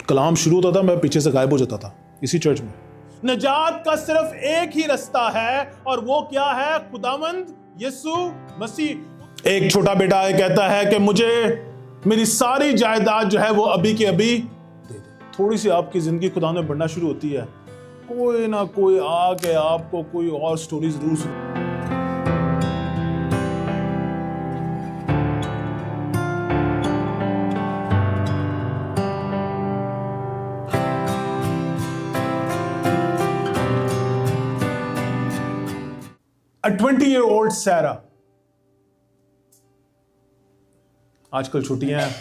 कलाम शुरू होता था, मैं पीछे से गायब हो जाता था इसी चर्च में। निजात का सिर्फ एक ही रास्ता है, और वो क्या है? खुदावंद यीशु मसीह। एक छोटा बेटा है, कहता है कि मुझे मेरी सारी जायदाद जो है वो अभी के अभी दे दे। थोड़ी सी आपकी जिंदगी खुदा में बढ़ना शुरू होती है, कोई ना कोई आके आपको कोई और स्टोरी जरूर सुना। A 20-year-old Sarah, आजकल छुट्टियां हैं,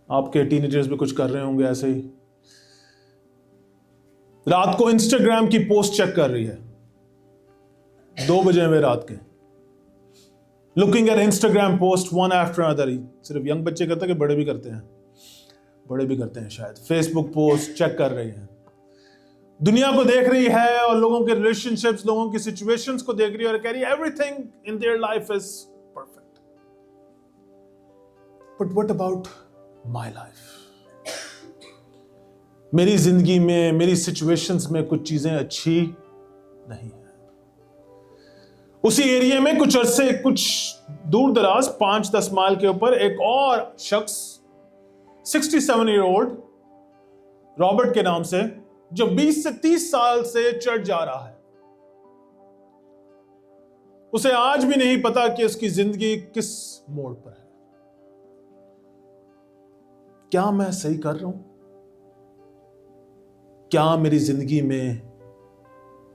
आपके टीनेजर्स भी कुछ कर रहे होंगे ऐसे ही। रात को इंस्टाग्राम की पोस्ट चेक कर रही है, 2 बजे हुए रात के, looking at Instagram post one after another. सिर्फ यंग बच्चे करते हैं कि बड़े भी करते हैं? बड़े भी करते हैं शायद। फेसबुक पोस्ट चेक कर रही है, दुनिया को देख रही है और लोगों के रिलेशनशिप्स, लोगों की सिचुएशंस को देख रही है और कह रही है everything in their life is perfect, but what about my life? मेरी जिंदगी में, मेरी सिचुएशंस में कुछ चीजें अच्छी नहीं है। उसी एरिया में कुछ अरसे, कुछ दूर दराज 5-10 माइल के ऊपर एक और शख्स 67-year-old रॉबर्ट के नाम से, जो 20 से 30 साल से चर्च जा रहा है, उसे आज भी नहीं पता कि उसकी जिंदगी किस मोड़ पर है। क्या मैं सही कर रहा हूं? क्या मेरी जिंदगी में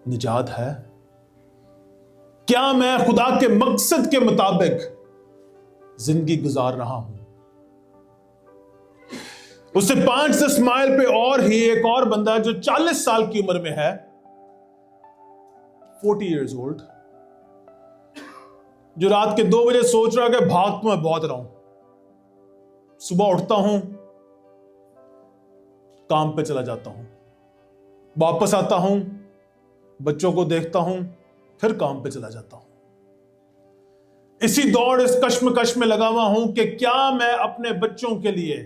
निजात है? क्या मैं खुदा के मकसद के मुताबिक जिंदगी गुजार रहा हूं? उससे 5-10 माइल पे और ही एक और बंदा जो 40 साल की उम्र में है, 40 years old, जो रात के 2 बजे सोच रहा है कि भाग तो मैं बहुत रहा हूं, सुबह उठता हूं, काम पे चला जाता हूं, वापस आता हूं, बच्चों को देखता हूं, फिर काम पे चला जाता हूं। इसी दौड़, इस कश्मकश में लगा हुआ हूं कि क्या मैं अपने बच्चों के लिए,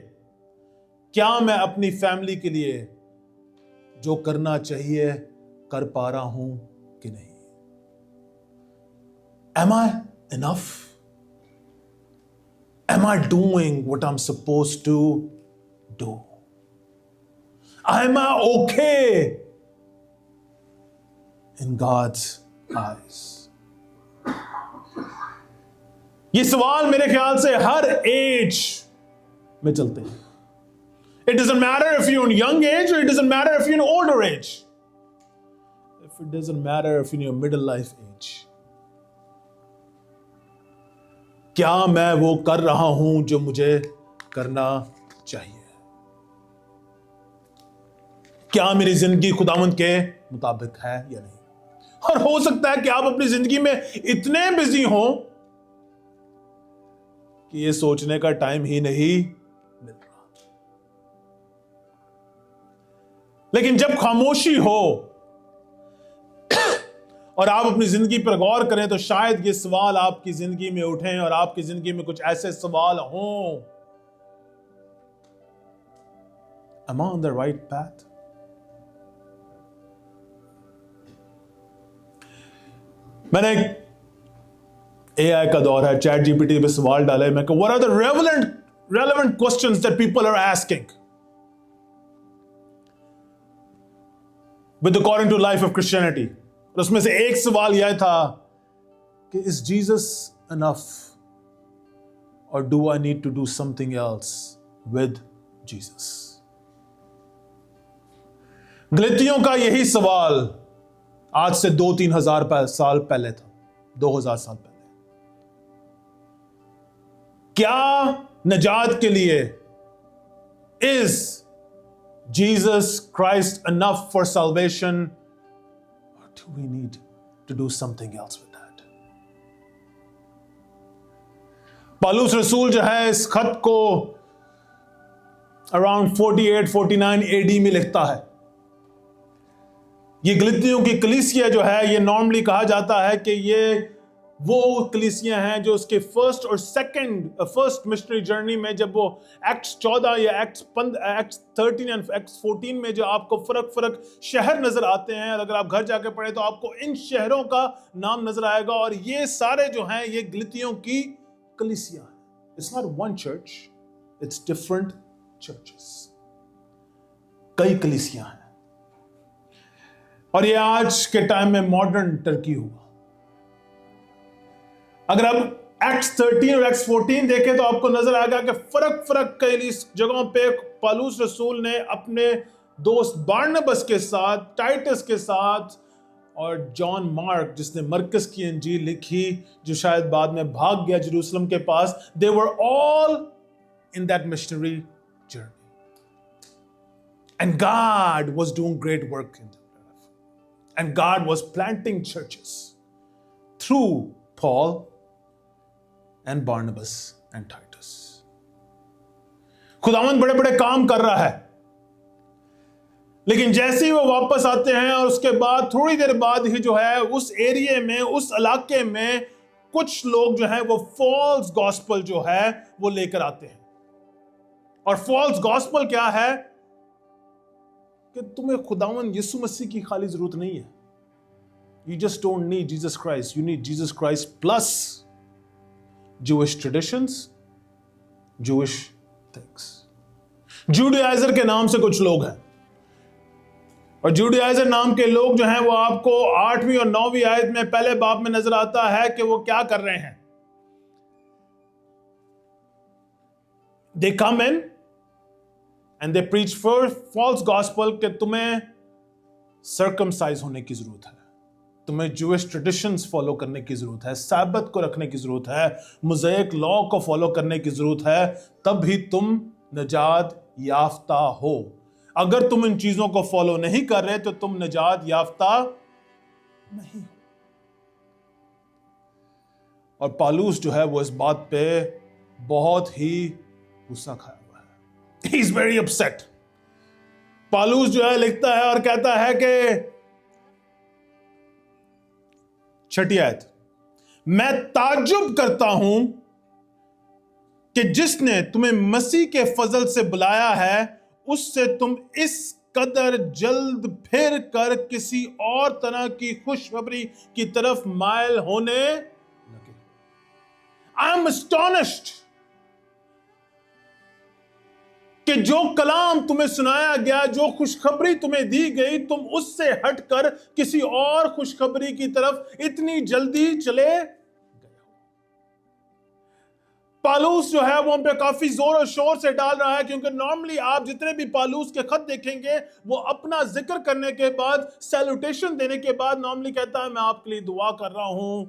क्या मैं अपनी फैमिली के लिए जो करना चाहिए कर पा रहा हूं कि नहीं? Am I enough? Am I doing what I'm supposed to do? Am I okay in God's eyes? ये सवाल मेरे ख्याल से हर एज में चलते हैं। It doesn't matter if you're in young age, or it doesn't matter if you're in older age. If it doesn't matter if you're in your middle life age. क्या मैं वो कर रहा हूं जो मुझे करना चाहिए? क्या मेरी जिंदगी खुदावंद के मुताबिक है या नहीं? और हो सकता है कि आप अपनी जिंदगी में इतने बिजी हो कि ये सोचने का टाइम ही नहीं मिल रहा। लेकिन जब खामोशी हो और आप अपनी जिंदगी पर गौर करें, तो शायद ये सवाल आपकी जिंदगी में उठें और आपकी जिंदगी में कुछ ऐसे सवाल हों। Am I on the right path? मैंने AI का दौर है, चैट जीपीटी पे सवाल डाले, मैं what are the relevant questions that people are asking with according to life of Christianity? और उसमें से एक सवाल यह था कि is Jesus enough or do I need to do something else with Jesus? गलतियों का यही सवाल आज से 2-3 हजार साल पहले था, 2000 साल पहले। क्या निजात के लिए is Jesus Christ enough for salvation, or do we need to do something else with that? पौलुस रसूल जो है इस खत को अराउंड 48-49 AD में लिखता है। ये गलतियों की कलीसिया जो है, ये नॉर्मली कहा जाता है कि ये वो कलीसियां हैं जो उसके फर्स्ट मिशनरी जर्नी में, जब वो एक्ट्स 14 या एक्ट्स 13 एंड एक्ट्स 14 में जो आपको फर्क शहर नजर आते हैं, अगर आप घर जाके पढ़े तो आपको इन शहरों का नाम नजर आएगा, और ये सारे जो हैं ये गलतियों की कलीसियां हैं. It's not one church, it's different churches. कई कलीसियां हैं, और ये आज के टाइम में मॉडर्न टर्की होगा. अगर आप एक्ट्स 13 और एक्ट्स 14 देखें तो आपको नजर आएगा कि फर्क कई जगहों पे पौलुस रसूल ने अपने दोस्त बारनबस के साथ, टाइटस के साथ, और जॉन मार्क जिसने मरकस की इंजील लिखी, जो शायद बाद में भाग गया जेरूशलम के पास, they were all in that missionary journey. And God was doing great work in their life. And God was planting churches through Paul and Barnabas and Titus. खुदावंद बड़े बड़े काम कर रहा है, लेकिन जैसे ही वो वापस आते हैं और उसके बाद थोड़ी देर बाद ही जो है उस एरिया में, उस इलाके में कुछ लोग जो है वो फॉल्स गॉस्पल जो है वो लेकर आते हैं. और फॉल्स गॉस्पल क्या है कि तुम्हें खुदावन यीशु मसीह की खाली जरूरत नहीं है. You just don't need Jesus Christ. You need Jesus Christ plus Jewish traditions, Jewish things. जूडियाइजर के नाम से कुछ लोग हैं, और जूडियाइजर नाम के लोग जो हैं वो आपको 8वीं और 9वीं आयत में पहले बाब में नजर आता है कि वो क्या कर रहे हैं. They come in and they preach false gospel कि तुम्हें circumcise होने की जरूरत है, तुम्हें Jewish traditions फॉलो करने की जरूरत है, सब्बत को रखने की जरूरत है, मोज़ेक लॉ को फॉलो करने की जरूरत है, तब ही तुम निजात याफ्ता हो. अगर तुम इन चीजों को फॉलो नहीं कर रहे तो तुम निजात याफ्ता नहीं हो. और पौलुस जो है वो इस बात पे बहुत ही गुस्सा खाया. He is very upset. पौलुस जो है लिखता है और कहता है कि 6ठी आयत, मैं ताज्जुब करता हूं कि जिसने तुम्हें मसीह के फजल से बुलाया है उससे तुम इस कदर जल्द फिर कर किसी और तरह की खुशखबरी की तरफ मायल होने लगे. आई एम एस्टोनिश्ड कि जो कलाम तुम्हें सुनाया गया, जो खुशखबरी तुम्हें दी गई, तुम उससे हटकर किसी और खुशखबरी की तरफ इतनी जल्दी चले गए हो. पौलुस जो है वो हम पे काफी जोर और शोर से डाल रहा है, क्योंकि नॉर्मली आप जितने भी पौलुस के खत देखेंगे वो अपना जिक्र करने के बाद, सैल्यूटेशन देने के बाद नॉर्मली कहता है मैं आपके लिए दुआ कर रहा हूं,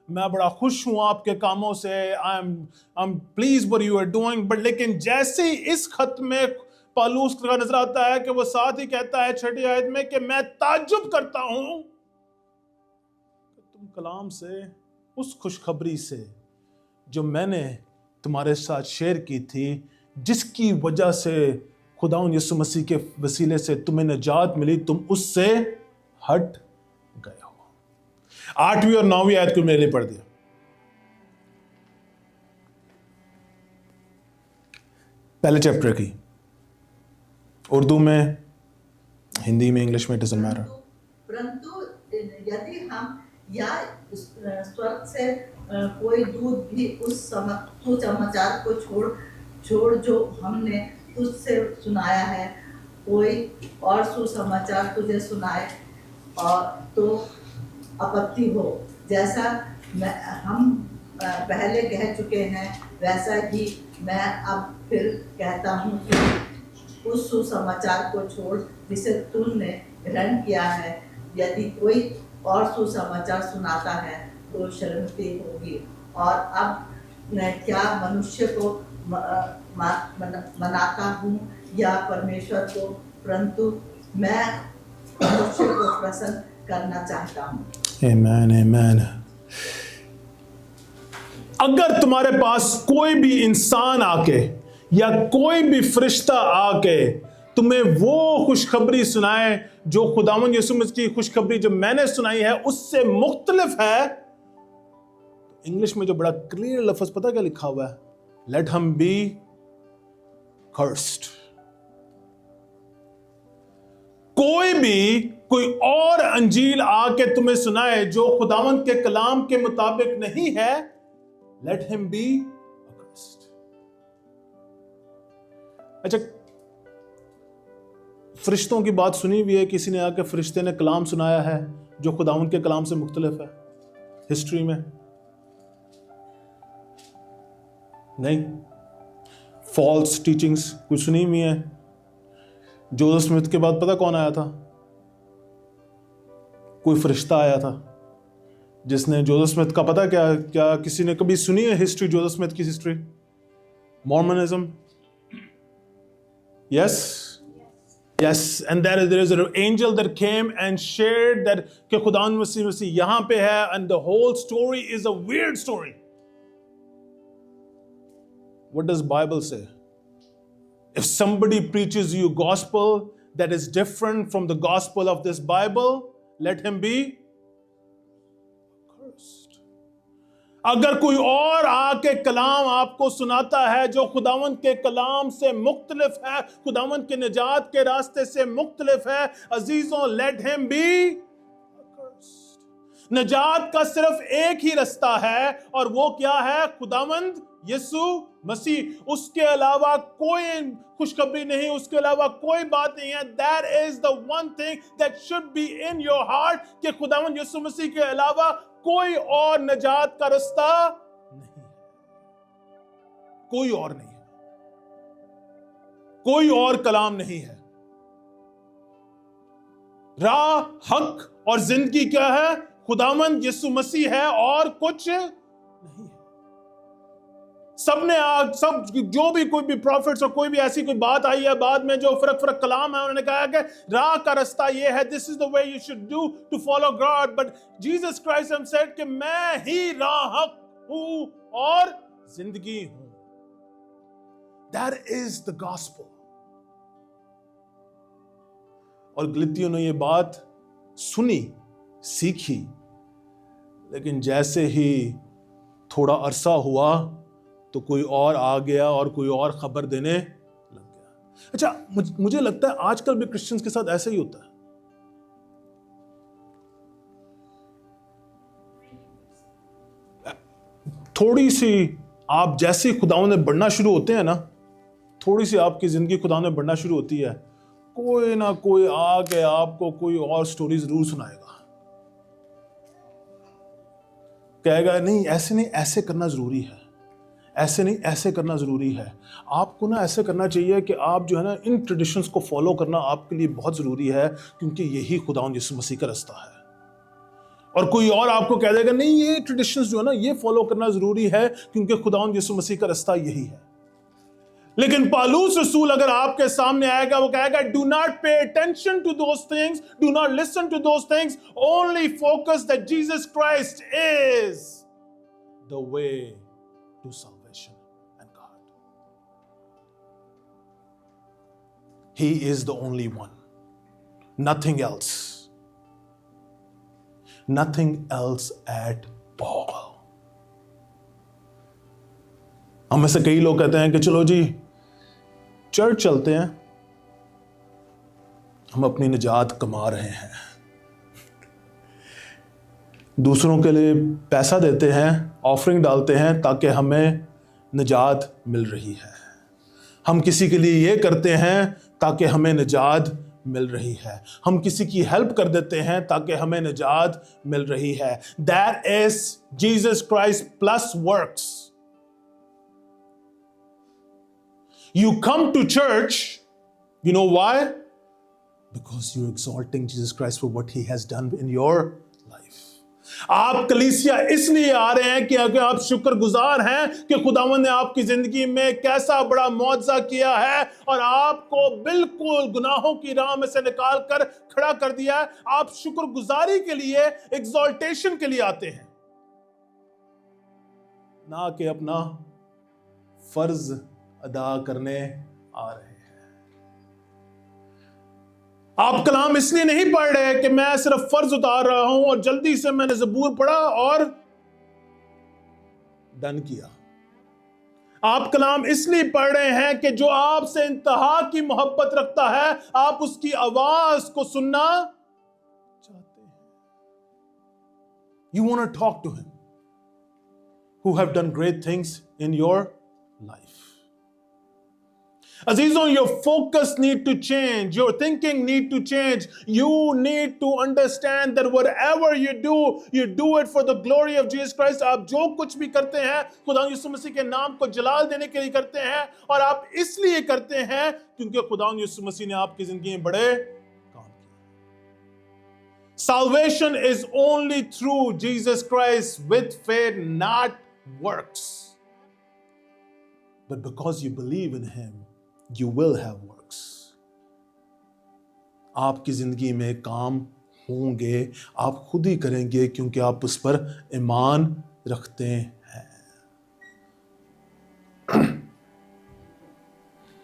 मैं बड़ा खुश हूं आपके कामों से, I am please what you are doing. But लेकिन जैसे ही इस खत में पौलुस का नजर आता है कि वो साथ ही कहता है 6ठी आयत में कि मैं ताज्जुब करता हूं तुम कलाम से, उस खुशखबरी से जो मैंने तुम्हारे साथ शेयर की थी, जिसकी वजह से खुदावन यीशु मसीह के वसीले से तुम्हें निजात मिली, तुम उससे हट गए हो. 8वीं और 9वीं आयत को मेरे लिए पढ़ दिया. पहले चैप्टर की उर्दू में, हिंदी में, इंग्लिश में, डजंट मैटर. परंतु यदि हम या स्वर्ग से कोई दूत भी उस समाचार को छोड़ जो हमने तुझसे सुनाया है, कोई और सुसमाचार तुझे सुनाए और तो आपत्ति हो. जैसा हम पहले कह चुके हैं वैसा ही मैं अब फिर कहता हूँ कि उस सुसमाचार को छोड़ जिसे तुमने ग्रहण किया है. यदि कोई और सुसमाचार सुनाता है तो शर्मिंदगी होगी. और अब मैं क्या मनुष्य को मनाता हूँ या परमेश्वर को, परंतु मैं मनुष्य को प्रसन्न करना चाहता हूँ. आमीन, आमीन. अगर तुम्हारे पास कोई भी इंसान आके या कोई भी फरिश्ता आके तुम्हें वो खुशखबरी सुनाए जो खुदावंद यीशु मसीह की खुशखबरी जो मैंने सुनाई है उससे मुख्तलिफ है, इंग्लिश में जो बड़ा क्लियर लफ्ज पता क्या लिखा हुआ है? Let him B cursed. कोई और अंजील आके तुम्हें सुनाए जो खुदावंद के कलाम के मुताबिक नहीं है, लेट हिम बी cursed. अच्छा, फरिश्तों की बात सुनी हुई है? किसी ने आके फरिश्ते ने कलाम सुनाया है जो खुदावंद के कलाम से मुख्तलिफ है हिस्ट्री में? नहीं. फॉल्स टीचिंग्स कुछ सुनी हुई है? जोसेफ स्मिथ के बाद पता कौन आया था? कोई फरिश्ता आया था जिसने जोसेफ स्मिथ का पता क्या किसी ने कभी सुनी है हिस्ट्री, जोसेफ स्मिथ की history? मॉर्मनिज्म? yes, and there is an angel that came and shared that कि खुदावंद मसीह यहां पे है, and the whole story is a weird story. What does Bible say? If somebody preaches you gospel that is different from the gospel of this Bible, let him be cursed. अगर कोई और आके कलाम आपको सुनाता है जो खुदावंद के कलाम से मुख्तलिफ है, खुदावंद के निजात के रास्ते से मुख्तलिफ है, अजीजों, let him be cursed. निजात का सिर्फ एक ही रास्ता है और वो क्या है? खुदावंद यीशु मसीह. उसके अलावा कोई खुशखबरी नहीं, उसके अलावा कोई बात नहीं है. That is the one thing that should be in your heart कि खुदावंद यीशु मसीह के अलावा कोई और निजात का रास्ता नहीं है. कोई और नहीं है, कोई और कलाम नहीं है. राह, हक और जिंदगी क्या है? खुदावंद यीशु मसीह है और कुछ नहीं है. सब जो भी कोई भी प्रॉफिट्स और कोई भी ऐसी कोई बात आई है बाद में जो फर्क कलाम है, उन्होंने कहा कि राह का रास्ता ये है, this is the way you should do to follow God. But Jesus Christ have said कि मैं ही राह हूं और जिंदगी हूं. That is the gospel. और गलतियों ने ये बात सुनी, सीखी, लेकिन जैसे ही थोड़ा अरसा हुआ तो कोई और आ गया और कोई और खबर देने लग गया. अच्छा, मुझे लगता है आजकल भी क्रिश्चियंस के साथ ऐसा ही होता है. थोड़ी सी आप जैसे खुदाओं में बढ़ना शुरू होते हैं ना, थोड़ी सी आपकी जिंदगी खुदाओं में बढ़ना शुरू होती है, कोई ना कोई आके आपको कोई और स्टोरी जरूर सुनाएगा. कहेगा नहीं ऐसे नहीं, ऐसे करना जरूरी है, ऐसे नहीं ऐसे करना जरूरी है. आपको ना ऐसे करना चाहिए कि आप जो है ना इन ट्रेडिशंस को फॉलो करना आपके लिए बहुत जरूरी है, क्योंकि यही खुदावंद यीशु मसीह का रास्ता है. और कोई और आपको कह देगा नहीं ये ट्रेडिशंस जो है ना ये फॉलो करना जरूरी है, क्योंकि खुदावंद यीशु मसीह का रास्ता यही है. लेकिन पालूस रसूल अगर आपके सामने आएगा, वो कहेगा do not pay attention to those things, do not listen to those things, only focus that Jesus Christ is the way to salvation and God. He is the only one. Nothing else. Nothing else at all. हम में से कई लोग कहते हैं कि चलो जी church चलते हैं, हम अपनी निजात कमा रहे हैं, दूसरों के लिए पैसा देते हैं, ऑफरिंग डालते हैं ताकि हमें निजात मिल रही है, हम किसी के लिए ये करते हैं ताकि हमें निजात मिल रही है, हम किसी की हेल्प कर देते हैं ताकि हमें निजात मिल रही है. That is Jesus Christ plus works. You come to church, you know why? Because you exalting Jesus Christ for what he has done in your life. आप कलीसिया इसलिए आ रहे हैं कि अगर आप शुक्रगुजार हैं कि खुदावंद ने आपकी जिंदगी में कैसा बड़ा मौजज़ा किया है और आपको बिल्कुल गुनाहों की राह में से निकाल कर खड़ा कर दिया है. आप शुक्रगुजारी के लिए, एक्सॉल्टेशन के लिए आते हैं, ना कि अपना फर्ज अदा करने आ रहे हैं. आप कलाम इसलिए नहीं पढ़ रहे कि मैं सिर्फ फर्ज उतार रहा हूं और जल्दी से मैंने ज़बूर पढ़ा और डन किया। आप कलाम इसलिए पढ़ रहे हैं कि जो आपसे इंतहा की मोहब्बत रखता है, आप उसकी आवाज को सुनना चाहते हैं। You want to talk to him who have done great things in your life. Azizon, your focus need to change. Your thinking need to change. You need to understand that whatever you do it for the glory of Jesus Christ. आप जो कुछ भी करते हैं, खुदा यीशु मसीह के नाम को जलाल देने के लिए करते हैं, और आप इसलिए करते हैं क्योंकि खुदा यीशु मसीह ने आपकी जिंदगी में बड़े काम किए। Salvation is only through Jesus Christ with faith, not works. But because you believe in him, you will have works. आपकी जिंदगी में काम होंगे, आप खुद ही करेंगे क्योंकि आप उस पर ईमान रखते हैं।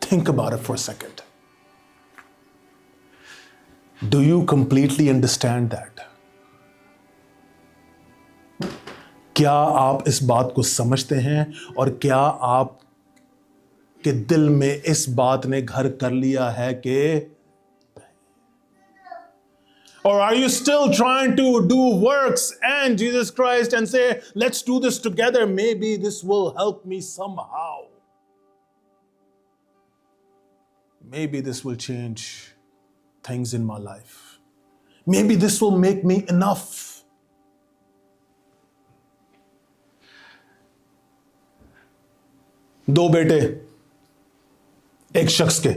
Think about it for a second. Do you completely understand that? क्या आप इस बात को समझते हैं, और क्या आप के दिल में इस बात ने घर कर लिया है कि, or are you still trying to do works and Jesus Christ and say, let's do this together, maybe this will help me somehow, maybe this will change things in my life, maybe this will make me enough. दो बेटे एक शख्स के,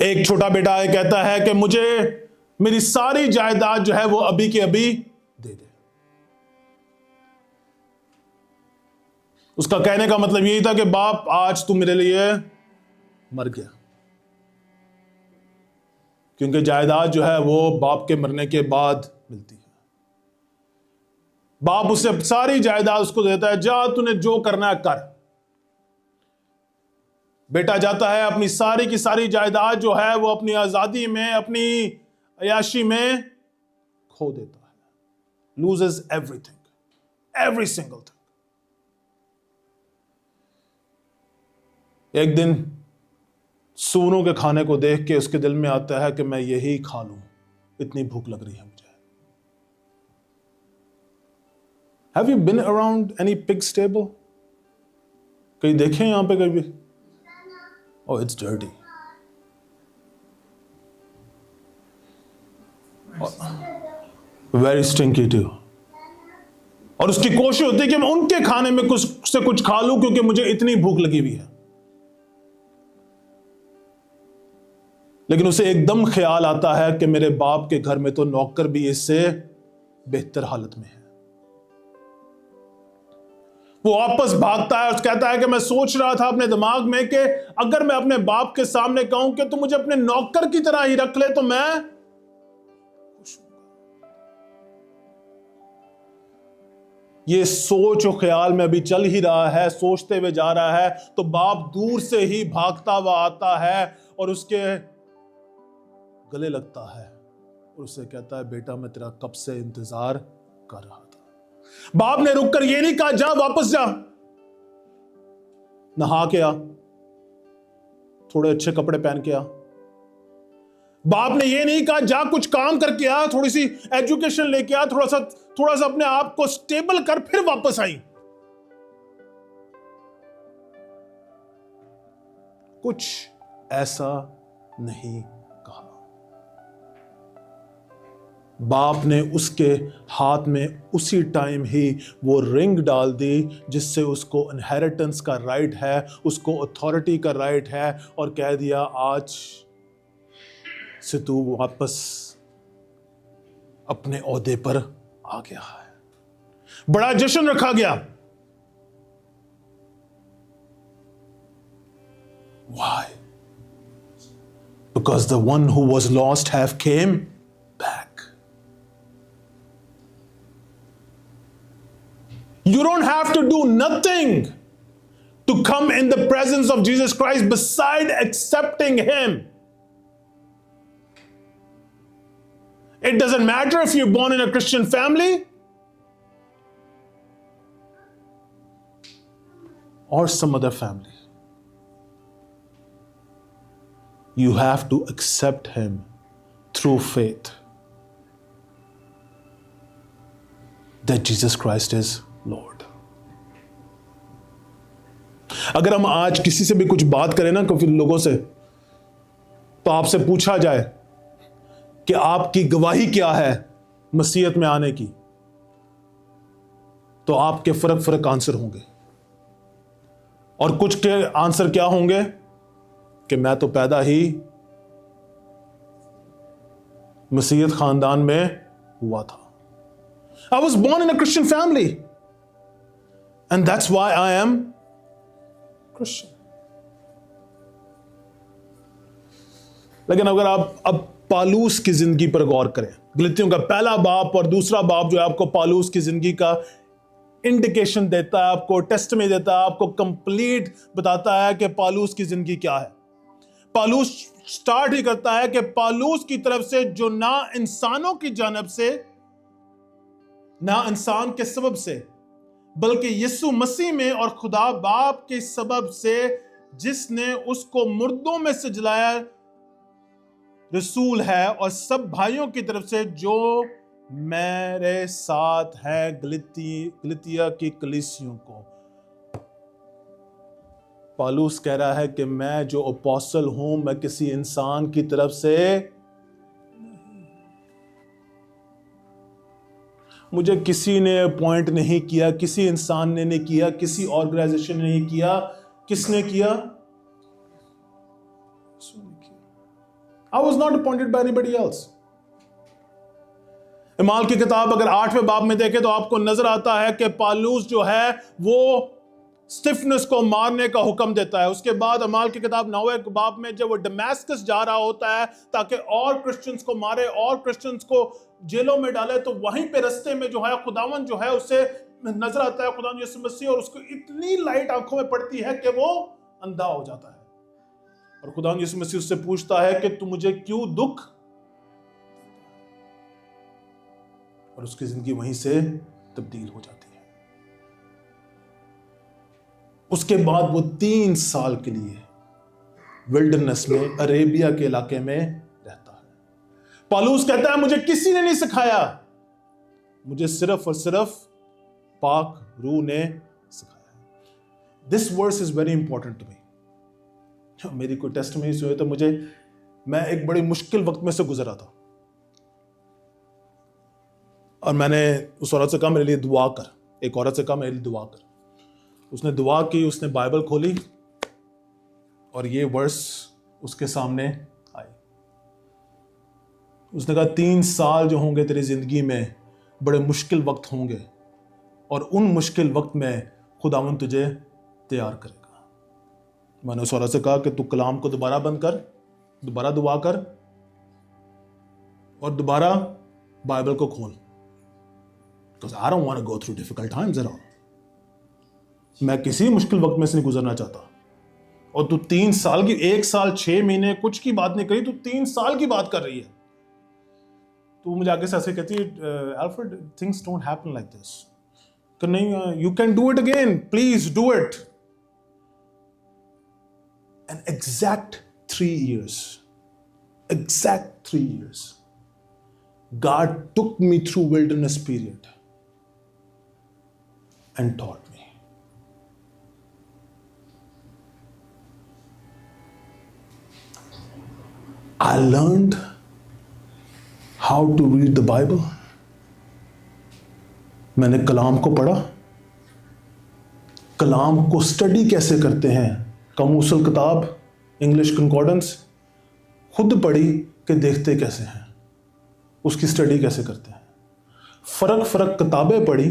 एक छोटा बेटा है, कहता है कि मुझे मेरी सारी जायदाद जो है वो अभी के अभी दे दे। उसका कहने का मतलब यही था कि बाप आज तू मेरे लिए मर गया, क्योंकि जायदाद जो है वो बाप के मरने के बाद मिलती है। बाप उसे सारी जायदाद उसको देता है, जा तूने जो करना है कर। बेटा जाता है, अपनी सारी की सारी जायदाद जो है वो अपनी आजादी में, अपनी अयाशी में खो देता है। loses everything, every single thing. एक दिन सूरों के खाने को देख के उसके दिल में आता है कि मैं यही खा लूं, इतनी भूख लग रही है मुझे। Have you been around any pig stable? कहीं देखे यहां पे कभी? Oh, it's dirty. Very stinky too. और उसकी कोशिश होती है कि मैं उनके खाने में कुछ से कुछ खा लूं क्योंकि मुझे इतनी भूख लगी हुई है। लेकिन उसे एकदम ख्याल आता है कि मेरे बाप के घर में तो नौकर भी इससे बेहतर हालत में है। वो वापस भागता है और कहता है कि मैं सोच रहा था अपने दिमाग में कि अगर मैं अपने बाप के सामने कहूं कि तू मुझे अपने नौकर की तरह ही रख ले तो मैं खुश हूंगा। ये सोच और ख्याल में अभी चल ही रहा है, सोचते हुए जा रहा है, तो बाप दूर से ही भागता हुआ आता है और उसके गले लगता है और उससे कहता है, बेटा मैं तेरा कब से इंतजार कर रहा था। बाप ने रुककर ये नहीं कहा जा वापस जा, नहा के आ, थोड़े अच्छे कपड़े पहन के आ। बाप ने ये नहीं कहा जा कुछ काम करके आ, थोड़ी सी एजुकेशन लेके आ, थोड़ा सा अपने आप को स्टेबल कर, फिर वापस आई। कुछ ऐसा नहीं कहा। बाप ने उसके हाथ में उसी टाइम ही वो रिंग डाल दी जिससे उसको इनहेरिटेंस का राइट है, उसको अथॉरिटी का राइट है, और कह दिया आज से तू वापस अपने ओहदे पर आ गया है। बड़ा जश्न रखा गया। Why? Because the one who was lost have came back. You don't have to do nothing to come in the presence of Jesus Christ beside accepting Him. It doesn't matter if you're born in a Christian family. or some other family. You have to accept him through faith that Jesus Christ is Lord. अगर हम आज किसी से भी कुछ बात करें ना काफी लोगों से, तो आपसे पूछा जाए कि आपकी गवाही क्या है मसीहत में आने की, तो आपके फर्क आंसर होंगे। और कुछ के आंसर क्या होंगे कि मैं तो पैदा ही मसीहत खानदान में हुआ था। I was born in a Christian family and that's why I am Christian. लेकिन अगर आप अब पालूस की जिंदगी पर गौर करें, गलतियों का पहला बाप और दूसरा बाप जो है आपको पालूस की जिंदगी का इंडिकेशन देता है, आपको टेस्ट में देता है, आपको कंप्लीट बताता है कि पालूस की जिंदगी क्या है। पालूस स्टार्ट ही करता है कि पालूस की तरफ से जो ना इंसानों की जानब से, ना इंसान के सबब से, बल्कि यीशु मसीह में और खुदा बाप के सबब से जिसने उसको मुर्दों में से जलाया रसूल है, और सब भाइयों की तरफ से जो मेरे साथ है गलतिया की कलीसियों को। पालूस कह रहा है कि मैं जो अपोस्टल हूं मैं किसी इंसान की तरफ से नहीं, मुझे किसी ने अपॉइंट नहीं किया, किसी इंसान ने नहीं किया, किसी ऑर्गेनाइजेशन ने नहीं किया। किसने किया? I was not appointed by anybody else. इमाल की किताब अगर 8वें बाब में देखें तो आपको नजर आता है कि पालूस जो है वो स्टिफनेस को मारने का हुक्म देता है। उसके बाद अमाल की किताब 9वें बाब में जब वो दमास्कस जा रहा होता है ताकि और क्रिश्चियंस को मारे और क्रिश्चियंस को जेलों में डाले, तो वहीं पे रास्ते में जो है खुदावन जो है उसे नजर आता है खुदावन यीशु मसीह, और उसको इतनी लाइट आंखों में पड़ती है कि वो अंधा हो जाता है। और खुदावन यीशु मसीह उससे पूछता है कि तू मुझे क्यों दुख, और उसकी जिंदगी वहीं से तब्दील हो जाती है। उसके बाद वो 3 साल के लिए विल्डरनेस में अरेबिया के इलाके में रहता है। पालूस कहता है मुझे किसी ने नहीं सिखाया, मुझे सिर्फ और सिर्फ पाक रूह ने सिखाया। This verse is very important to me. मेरी कोई टेस्ट में हुई तो मैं एक बड़ी मुश्किल वक्त में से गुजरा था, और मैंने उस औरत से कहा मेरे लिए दुआ कर, एक औरत से कहा मेरे लिए दुआ कर। उसने दुआ की, उसने बाइबल खोली और ये वर्स उसके सामने आई। उसने कहा 3 साल जो होंगे तेरी जिंदगी में बड़े मुश्किल वक्त होंगे, और उन मुश्किल वक्त में खुदावन तुझे तैयार करेगा। मैंने उस औरत से कहा कि तू कलाम को दोबारा बंद कर, दोबारा दुआ कर और दोबारा बाइबल को खोल, because I don't want to go through difficult times at all. मैं किसी मुश्किल वक्त में से नहीं गुजरना चाहता। और तू 3 साल की, 1 साल 6 महीने कुछ की बात नहीं करी, तू 3 साल की बात कर रही है। तो मुझे आगे से ऐसे कहती है Alfred things don't happen like this, कि नहीं you can do it again, please do it. And exact 3 years, God took me through wilderness period and taught me. I learned how to read the Bible. मैंने कलाम को पढ़ा, कलाम को study कैसे करते हैं, कमूसल किताब, इंग्लिश कंकॉर्डेंस खुद पढ़ी कि देखते कैसे हैं, उसकी स्टडी कैसे करते हैं। फर्क किताबें पढ़ी,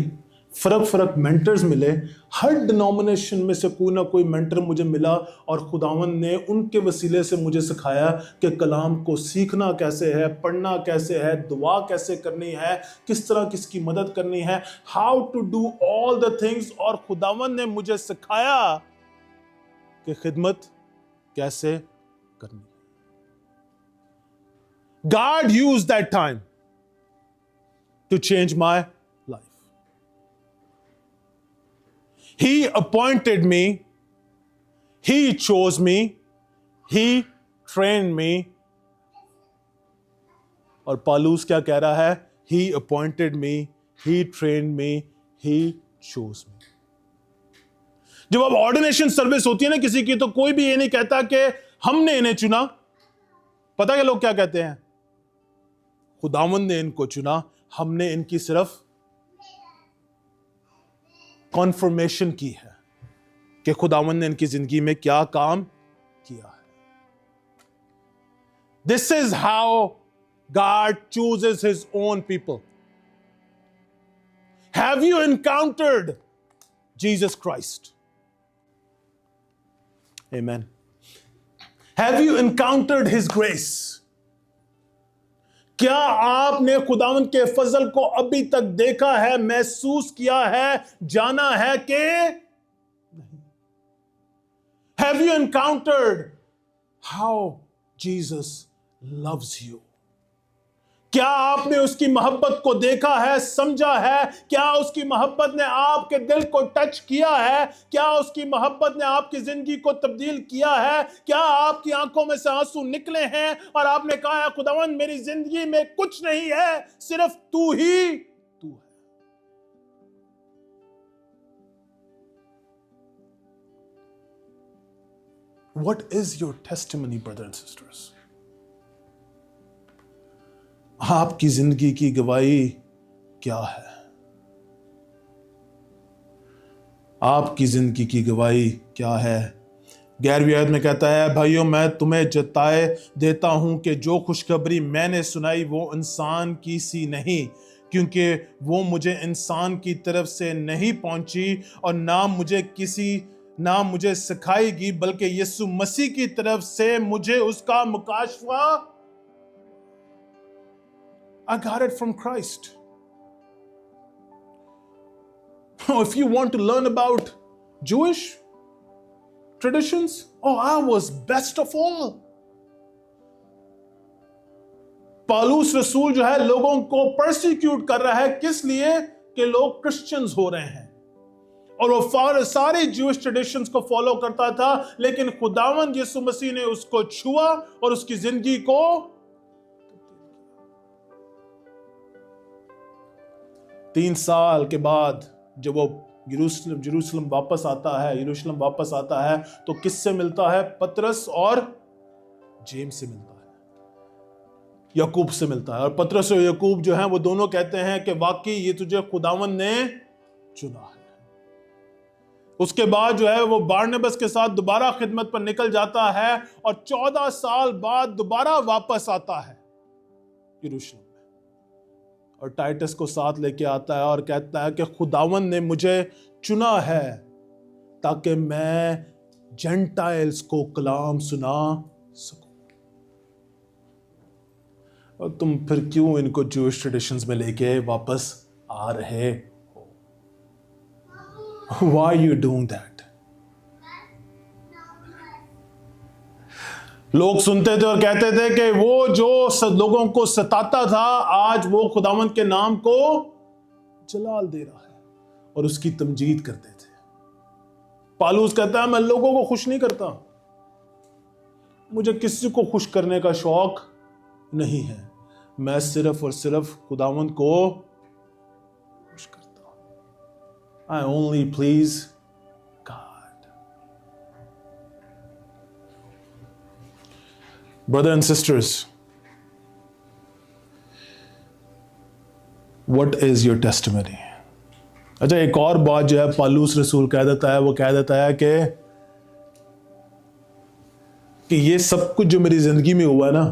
फर्क मेंटर्स मिले, हर डिनोमिनेशन में से कोई ना कोई मेंटर मुझे मिला, और खुदावन ने उनके वसीले से मुझे सिखाया कि कलाम को सीखना कैसे है, पढ़ना कैसे है, दुआ कैसे करनी है, किस तरह किसकी मदद करनी है, how to do all the things. और खुदावन ने मुझे सिखाया कि खिदमत कैसे करनी है। God used that time to change my life. He appointed me He chose me, He trained me. और पौलुस क्या कह रहा है? He appointed me, He trained me, He chose me. जब अब ऑर्डिनेशन सर्विस होती है ना किसी की, तो कोई भी ये नहीं कहता कि हमने इन्हें चुना. पता है लोग क्या कहते हैं? खुदावंद ने इनको चुना, हमने इनकी सिर्फ कॉन्फर्मेशन की है कि खुदावंद ने इनकी जिंदगी में क्या काम किया है. This is how God chooses His own people. Have you encountered Jesus Christ? Amen. Have you encountered His grace? क्या आपने खुदावंद के फजल को अभी तक देखा है, महसूस किया है, जाना है कि नहीं? Have you encountered how Jesus loves you? क्या आपने उसकी मोहब्बत को देखा है, समझा है? क्या उसकी मोहब्बत ने आपके दिल को टच किया है? क्या उसकी मोहब्बत ने आपकी जिंदगी को तब्दील किया है? क्या आपकी आंखों में से आंसू निकले हैं और आपने कहा है खुदावंद मेरी जिंदगी में कुछ नहीं है, सिर्फ तू ही तू है. What is your testimony, brothers and sisters? आपकी जिंदगी की गवाही क्या है? आपकी जिंदगी की गवाही क्या है? 11वीं आयत में कहता है, भाइयों मैं तुम्हें जताए देता हूं कि जो खुशखबरी मैंने सुनाई वो इंसान की सी नहीं, क्योंकि वो मुझे इंसान की तरफ से नहीं पहुंची और ना मुझे सिखाएगी, बल्कि यीशु मसीह की तरफ से मुझे उसका मुकाशवा. I got it from Christ. If you want to learn about Jewish traditions, I was best of all. पौलुस रसूल जो है लोगों को परसिक्यूट कर रहा है, किस लिए? कि लोग क्रिश्चियंस हो रहे हैं और वो सारे ज्यूइश ट्रेडिशंस को फॉलो करता था, लेकिन खुदावंद यीशु मसीह ने उसको छुआ और उसकी जिंदगी को 3 साल के बाद जब वो यरूशलेम वापस आता है तो किससे मिलता है? पतरस और जेम्स से मिलता है, याकूब से मिलता है. और पतरस और याकूब जो हैं वो दोनों कहते हैं कि वाकई ये तुझे खुदावंद ने चुना है. उसके बाद जो है वो बारनबास के साथ दोबारा खिदमत पर निकल जाता है और 14 साल बाद दोबारा वापस आता है यरूशलेम और टाइटस को साथ लेके आता है और कहता है कि खुदावंद ने मुझे चुना है ताकि मैं जेंटाइल्स को कलाम सुना सकूं. और तुम फिर क्यों इनको ज्यूइश ट्रेडिशंस में लेके वापस आ रहे हो? Why are you doing that? लोग सुनते थे और कहते थे कि वो जो लोगों को सताता था आज वो खुदावंद के नाम को जलाल दे रहा है और उसकी तमजीद करते थे. पौलुस कहता है मैं लोगों को खुश नहीं करता, मुझे किसी को खुश करने का शौक नहीं है, मैं सिर्फ और सिर्फ खुदावंद को खुश करता हूं. I only please Brothers and sisters, what is your testimony? अच्छा, एक और बात जो है पौलुस रसूल कह देता है, वो कह देता है कि ये सब कुछ जो मेरी जिंदगी में हुआ है ना,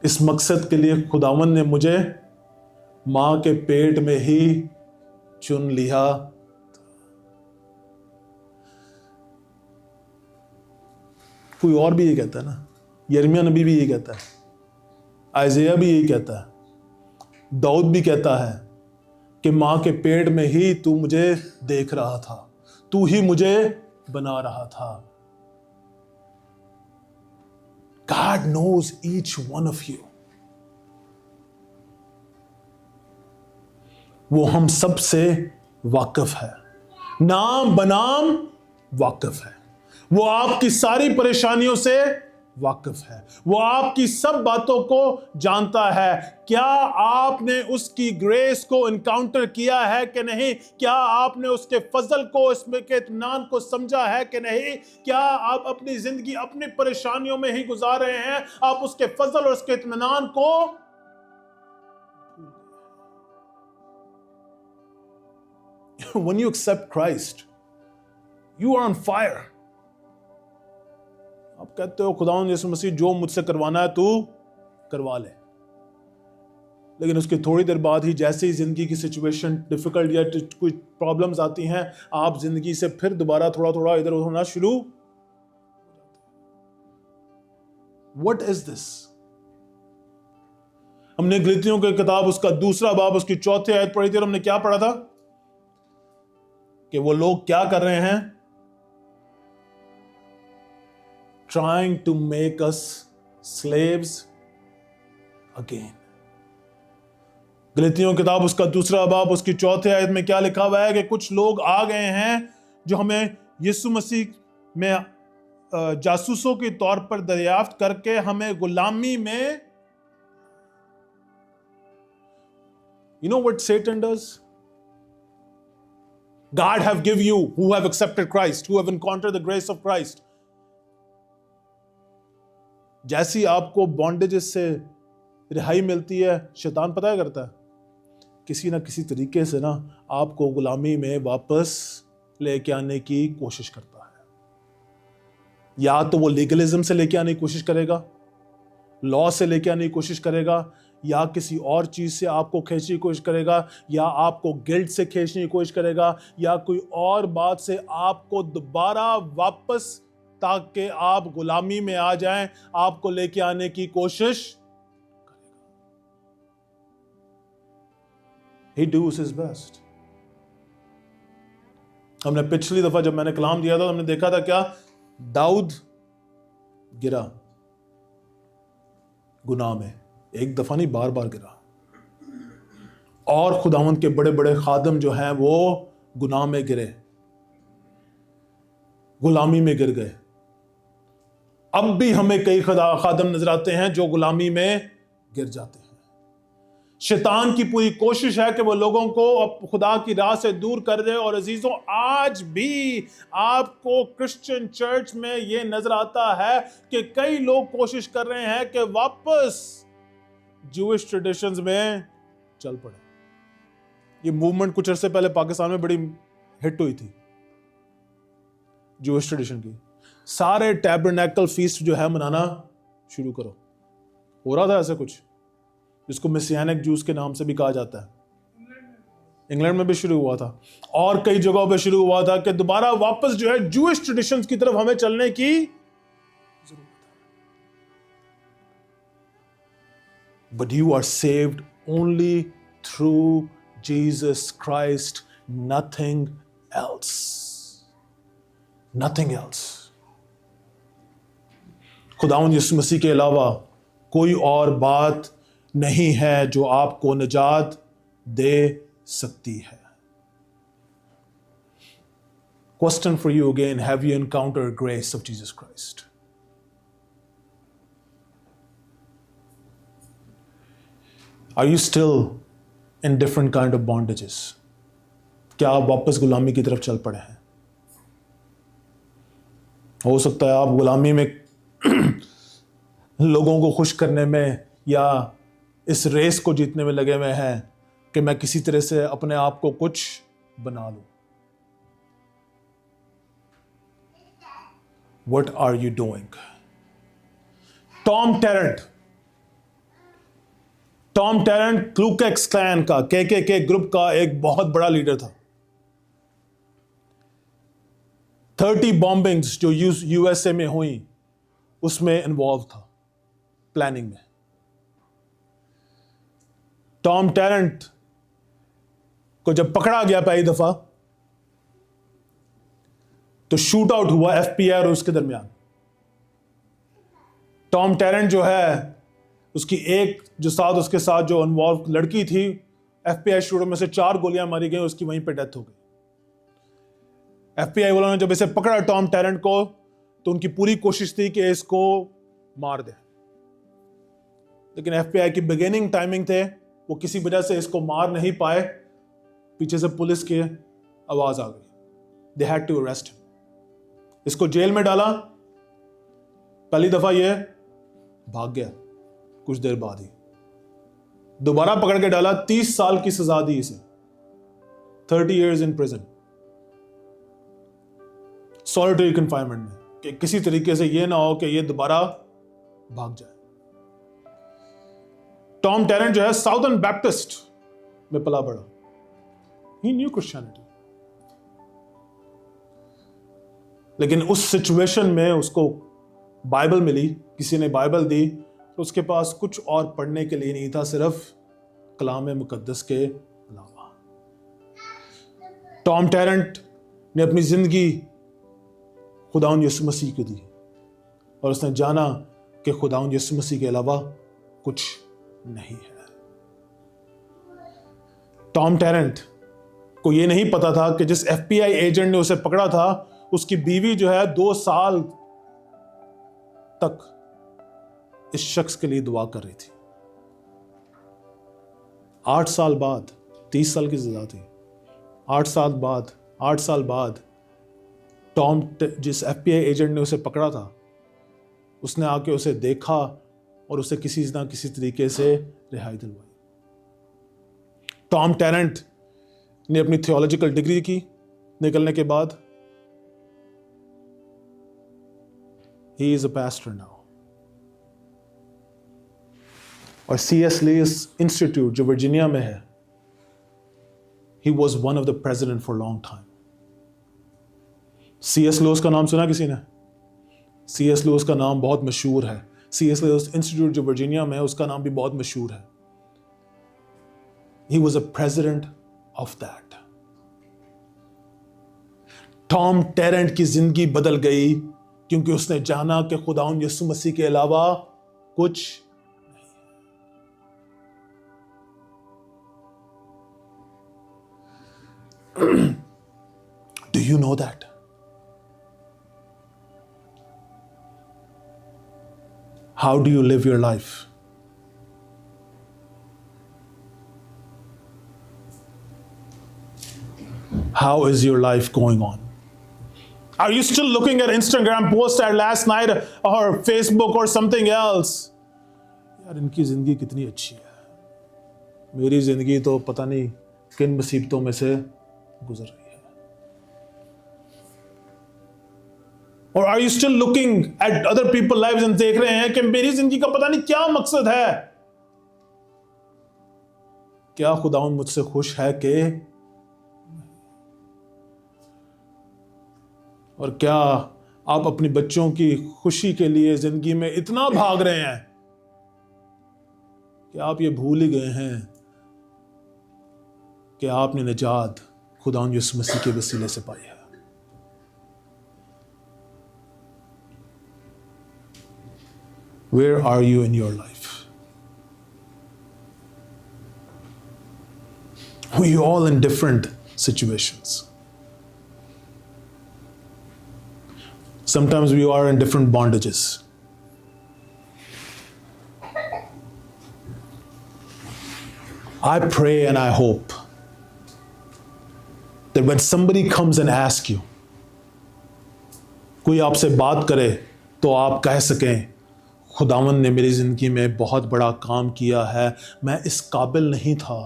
इस मकसद के लिए खुदावंद ने मुझे मां के पेट में ही चुन लिया. कोई और भी ये कहता है ना, यिर्मयाह नबी भी ये कहता है, आइज़ाया भी यही कहता है, दाऊद भी कहता है कि मां के पेट में ही तू मुझे देख रहा था, तू ही मुझे बना रहा था. God knows each one of you. वो हम सब से वाकिफ है, नाम बनाम वाकिफ है. वो आपकी सारी परेशानियों से वाकिफ है, वो आपकी सब बातों को जानता है। क्या आपने उसकी ग्रेस को इनकाउंटर किया है कि नहीं? क्या आपने उसके फजल को, इसमें के इत्मीनान को समझा है कि नहीं? क्या आप अपनी जिंदगी अपनी परेशानियों में ही गुजार रहे हैं? आप उसके फजल और उसके इत्मीनान को when you accept Christ, you are on fire. आप कहते हो खुदावंद यीशु मसीह जो मुझसे करवाना है तू करवा ले, लेकिन उसके थोड़ी देर बाद ही जैसे ही जिंदगी की सिचुएशन डिफिकल्ट या कोई प्रॉब्लम्स आती हैं, आप जिंदगी से फिर दोबारा थोड़ा थोड़ा इधर होना शुरू। What is this? हमने गलतियों की किताब उसका 2 बाब उसकी 4 आयत पढ़ी थी और हमने क्या पढ़ा था कि वो लोग क्या कर रहे हैं? Trying to make us slaves again. गलतियों की किताब उसका 2 बाब उसकी 4 आयत में क्या लिखा हुआ है कि कुछ लोग आ गए हैं जो हमें यीशु मसीह में जासूसों के तौर पर दरियाफ्त करके हमें गुलामी में, you know what Satan does? God have give you who have accepted Christ, who have encountered the grace of Christ. जैसी आपको बॉन्डेजेस से रिहाई मिलती है, शैतान पता है करता है, किसी ना किसी तरीके से ना आपको गुलामी में वापस लेके आने की कोशिश करता है। या तो वो लीगलिज्म से लेके आने की कोशिश करेगा, लॉ से लेके आने की कोशिश करेगा, या किसी और चीज से आपको खींचने की कोशिश करेगा, या आपको गिल्ट से खींचने की कोशिश करेगा, या कोई और बात से आपको दोबारा वापस, ताकि आप गुलामी में आ जाएं, आपको लेके आने की कोशिश करेगा। He does his best. हमने पिछली दफा जब मैंने कलाम दिया था हमने देखा था क्या, दाऊद गिरा गुनाह में, एक दफा नहीं बार बार गिरा, और खुदावंद के बड़े बड़े खादम जो हैं वो गुनाह में गिरे, गुलामी में गिर गए। अब भी हमें कई खादम नजर आते हैं जो गुलामी में गिर जाते हैं। शैतान की पूरी कोशिश है कि वो लोगों को अब खुदा की राह से दूर कर दे। और अजीजों, आज भी आपको क्रिश्चियन चर्च में ये नजर आता है कि कई लोग कोशिश कर रहे हैं कि वापस जूइश ट्रेडिशंस में चल पड़े। ये मूवमेंट कुछ अरसे पहले पाकिस्तान में बड़ी हिट हुई थी, जूइश ट्रेडिशन की। सारे टैबरनेकल फीस्ट जो है मनाना शुरू करो। हो रहा था ऐसा कुछ जिसको मेसियानिक जूस के नाम से भी कहा जाता है। इंग्लैंड में भी शुरू हुआ था और कई जगहों पे शुरू हुआ था कि दोबारा वापस जो है जूइश ट्रेडिशंस की तरफ हमें चलने की जरूरत है। But you are saved only through Jesus Christ, nothing else, nothing else. खुदावंद यीशु मसीह के अलावा कोई और बात नहीं है जो आपको निजात दे सकती है। Question for you again, have you encountered grace of Jesus Christ? Are you still in different kind of bondages? क्या आप वापस गुलामी की तरफ चल पड़े हैं? हो सकता है आप गुलामी में लोगों को खुश करने में या इस रेस को जीतने में लगे हुए हैं कि मैं किसी तरह से अपने आप को कुछ बना लूं। What are you doing? Tom Tarrant Ku Klux Klan का, के ग्रुप का एक बहुत बड़ा लीडर था। 30 बॉम्बिंग्स जो यूएसए में हुई उसमें इन्वॉल्व था, प्लानिंग में। टॉम टेरेंट को जब पकड़ा गया पहली दफा तो शूट आउट हुआ एफबीआई और उसके दरमियान। टॉम टेरेंट जो है, उसकी एक जो साथ उसके साथ जो इन्वॉल्व लड़की थी, एफबीआई शूटर में से 4 गोलियां मारी गई, उसकी वहीं पे डेथ हो गई। एफबीआई वालों ने जब इसे पकड़ा टॉम टेरेंट को, तो उनकी पूरी कोशिश थी कि इसको मार दे, लेकिन FBI की बिगिनिंग टाइमिंग थे, वो किसी वजह से इसको मार नहीं पाए। पीछे से पुलिस की आवाज आ गई, they had to arrest him. इसको जेल में डाला। पहली दफा ये भाग गया, कुछ देर बाद ही दोबारा पकड़ के डाला, 30 साल की सजा दी इसे, 30 years in prison, solitary confinement में, कि किसी तरीके से ये ना हो कि ये दोबारा भाग जाए। टॉम टेरेंट जो है साउदर्न बैप्टिस्ट में पला बड़ा, ही न्यू क्रिश्चियनिटी, लेकिन उस सिचुएशन में उसको बाइबल मिली, किसी ने बाइबल दी, तो उसके पास कुछ और पढ़ने के लिए नहीं था सिर्फ कलाम मुकद्दस के अलावा। टॉम टेरेंट ने अपनी जिंदगी खुदावंद यीशु मसीह को दी और उसने जाना कि खुदावंद यीशु मसीह के अलावा कुछ नहीं है। टॉम टेरेंट को यह नहीं पता था कि जिस FBI एजेंट ने उसे पकड़ा था, उसकी बीवी जो है 2 साल तक इस शख्स के लिए दुआ कर रही थी। 8 साल बाद, 30 साल की सजा थी, 8 साल बाद टॉम, जिस FBI एजेंट ने उसे पकड़ा था, उसने आके उसे देखा और उसे किसी ना किसी तरीके से रिहाई दिलवाई। टॉम टेरेंट ने अपनी थियोलॉजिकल डिग्री की, निकलने के बाद he is a pastor now. और C.S. Lewis इंस्टीट्यूट जो वर्जीनिया में है, he was one of the president for a long time. C.S. Lewis का नाम सुना किसी ने? C.S. Lewis का नाम बहुत मशहूर है। C.S. Lewis इंस्टीट्यूट जो वर्जीनिया में है, उसका नाम भी बहुत मशहूर है। He was a president of that. Tom terrain की जिंदगी बदल गई क्योंकि उसने जाना कि खुदावंद यीशु मसीह के अलावा कुछ नहीं। Do you know that? How do you live your life? How is your life going on? Are you still looking at Instagram posts at last night or Facebook or something else? यार इनकी जिंदगी कितनी अच्छी है, मेरी जिंदगी तो पता नहीं किन मुसीबतों में से गुजर रही है। Or are you still looking at other people's lives and देख रहे हैं कि मेरी जिंदगी का पता नहीं क्या मकसद है? क्या खुदावंद मुझसे खुश है कि, और क्या आप अपनी बच्चों की खुशी के लिए जिंदगी में इतना भाग रहे हैं कि आप ये भूल ही गए हैं कि आपने निजात खुदावंद यीशु मसीह के वसीले से पाई है। Where are you in your life? We all in different situations. Sometimes we are in different bondages. I pray and I hope that when somebody comes and asks you, कोई आपसे बात करे तो आप कह सकें, खुदावंद ने मेरी ज़िंदगी में बहुत बड़ा काम किया है, मैं इस काबिल नहीं था,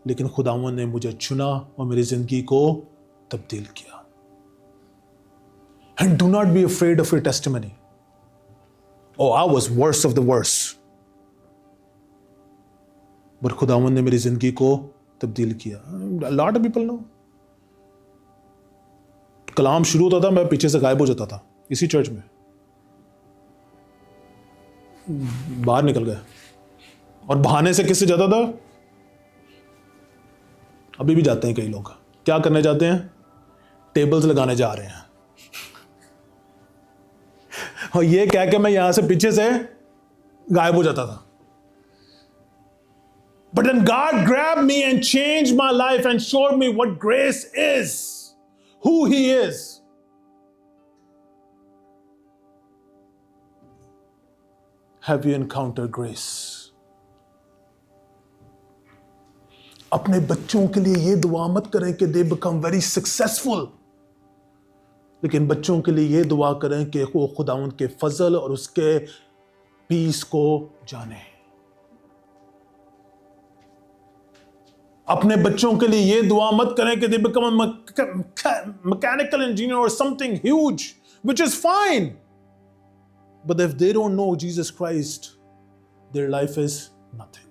लेकिन खुदावंद ने मुझे चुना और मेरी ज़िंदगी को तब्दील किया। And do not be afraid of your testimony. Oh, I was worst of the worst. But खुदावंद ने मेरी ज़िंदगी को तब्दील किया। A lot of people know. कलाम शुरू होता था, मैं पीछे से गायब हो जाता था इसी चर्च में, बाहर निकल गया और बहाने से किससे जाता था? अभी भी जाते हैं कई लोग। क्या करने जाते हैं? टेबल्स लगाने जा रहे हैं और ये कह के मैं यहां से पीछे से गायब हो जाता था। But then God grabbed me and changed my life and showed me what grace is, who He is. Have you encountered grace? अपने बच्चों के लिए ये दुआ मत करें कि they become very successful, लेकिन बच्चों के लिए ये दुआ करें कि वो खुदावंद के फजल और उसके पीस को जाने। अपने बच्चों के लिए ये दुआ मत करें कि they become a mechanical engineer or something huge, which is fine. But if they don't know Jesus Christ, their life is nothing.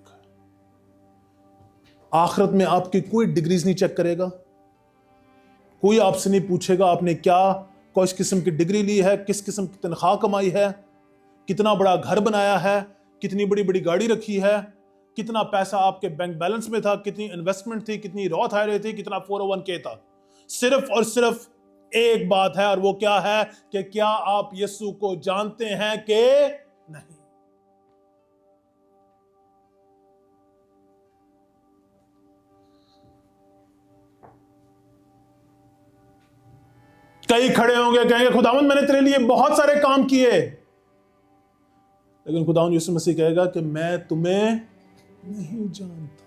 आखिरत में आपकी कोई डिग्रीज नहीं चेक करेगा, कोई आपसे नहीं पूछेगा आपने क्या किस किस्म की डिग्री ली है, किस किस्म की तनख्वाह कमाई है, कितना बड़ा घर बनाया है, कितनी बड़ी बड़ी गाड़ी रखी है, कितना पैसा आपके बैंक बैलेंस में था, कितनी इन्वेस्टमेंट थी, कितनी रॉथ आयरे थी, कितना 401k था। सिर्फ और सिर्फ एक बात है, और वो क्या है कि क्या आप यीशु को जानते हैं कि नहीं। कई खड़े होंगे, कहेंगे खुदावंद मैंने तेरे लिए बहुत सारे काम किए, लेकिन खुदावंद यीशु मसीह कहेगा कि मैं तुम्हें नहीं जानता।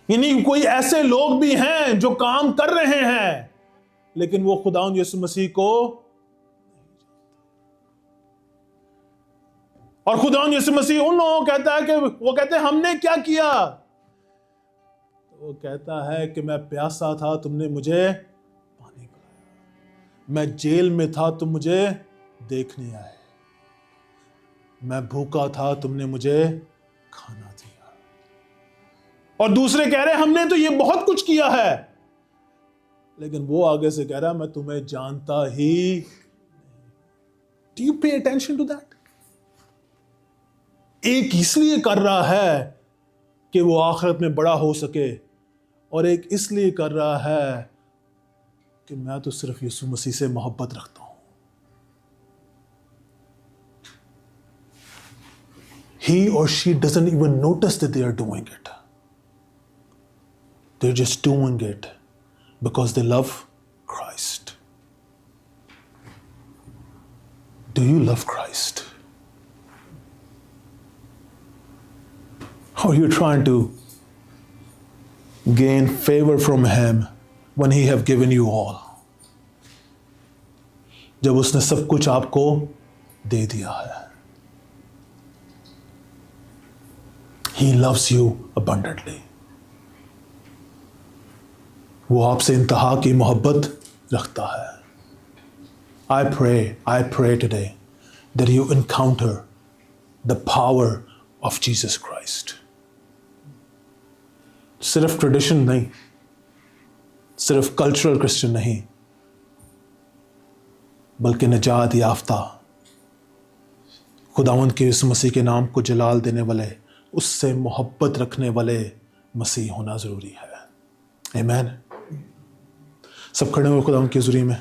यानी कोई ऐसे लोग भी हैं जो काम कर रहे हैं, लेकिन वो खुदावंद यीशु मसीह को, और खुदावंद यीशु मसीह उन लोगों को कहता है कि वो कहते हैं हमने क्या किया, वो कहता है कि मैं प्यासा था तुमने मुझे पानी पिलाया, मैं जेल में था तुम मुझे देखने आए, मैं भूखा था तुमने मुझे खाना दिया। और दूसरे कह रहे हमने तो ये बहुत कुछ किया है, लेकिन वो आगे से कह रहा मैं तुम्हें जानता ही। Do you pay attention to that? एक इसलिए कर रहा है कि वो आखिरत में बड़ा हो सके, और एक इसलिए कर रहा है कि मैं तो सिर्फ यीशु मसीह से मोहब्बत रखता हूं। He or she doesn't even notice that they are doing it. They're just doing it because they love Christ. Do you love Christ? Or are you trying to gain favor from Him when He have given you all? जब उसने सब कुछ आपको दे दिया है। He loves you abundantly. वो आपसे इंतहा की मोहब्बत रखता है। I pray today that you encounter the power of Jesus Christ. सिर्फ ट्रेडिशन नहीं, सिर्फ कल्चरल क्रिश्चियन नहीं, बल्कि निजात याफ्ता खुदावंद के यीशु मसीह के नाम को जलाल देने वाले, उससे मोहब्बत रखने वाले मसीह होना जरूरी है। आमीन। सब खड़े हुए खुदावंद की हुजूरी में।